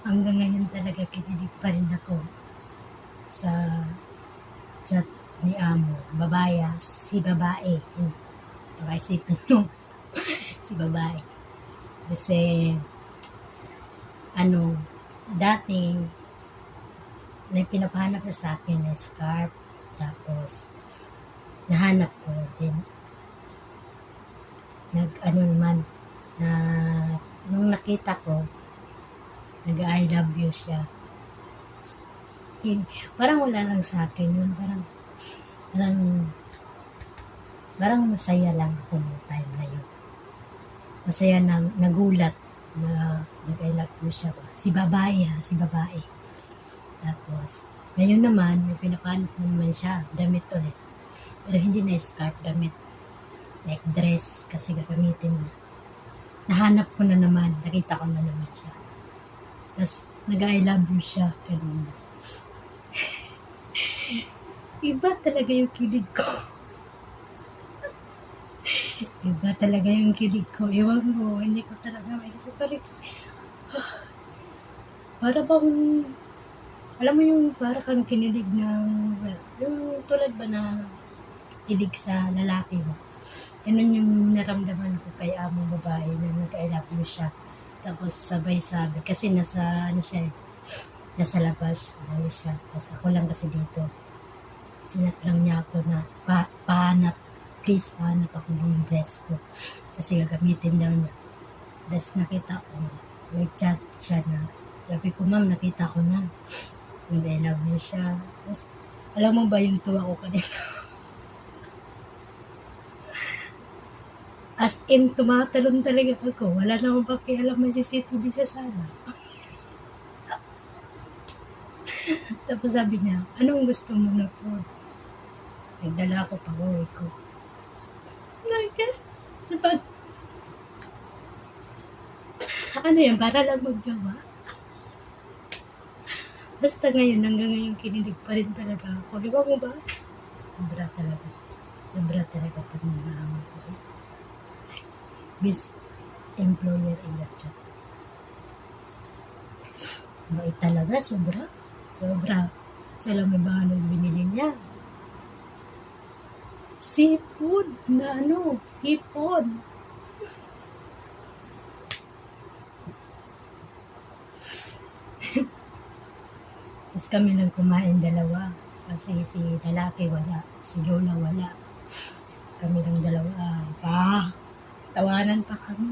hanggang ngayon talaga kinilig pa rin ako sa chat ni Amo. Si babae. Pakaisipin nyo, si babae. Kasi, dating, may pinapahanap siya sa akin na scarf. Tapos, nahanap ko din. Nung nakita ko, nag-I love you siya. Parang wala lang sa akin yun. Parang masaya lang ako noong time na yun. Masaya na nagulat na nag-I love you siya. Si babae. Tapos, ngayon naman, may pinapahanap naman siya, damit ulit. Pero hindi na scarf, damit. Like dress, kasi gagamitin mo. Nahanap ko na naman, nakita ko na naman siya. Tapos, nag-I love you siya kanina. Iba talaga yung kilig ko. Iba talaga yung kilig ko. Ewan mo, hindi ko talaga maisip. Para bang, alam mo yung para kang kinilig ng, yung tulad ba na kilig sa lalaki mo. Ganun yung naramdaman ko kay among babae na nag-I love you siya. Tapos sabay sabi, kasi nasa labas, umalis siya. Tapos ako lang kasi dito. Sinat lang niya ako na please pahanap ako ng dress ko. Kasi gagamitin daw niya. Tapos nakita ko, may chat siya na, sabi ko, ma'am, nakita ko na. I love you siya. Tapos, alam mo ba yung tuwa ko kanina? As in, tumatalon talaga ako. Wala na akong pakialam, may CCTV siya sana. Tapos sabi niya, anong gusto mo na food? Nagdala ako pag uwi ko. Ano yan, para lang magjawa? Basta ngayon, hanggang ngayon, kinilig pa rin talaga ako. Di ba mo ba? Sobra talaga ito mga amo ko. Best employer in the job. Bait talaga, sobra. Sila may ba anong binili niya? Seafood na hipon. Tapos kami lang kumain dalawa. Kasi si lalaki wala, si Lola wala. Kami lang dalawa. Tawanan pa kami.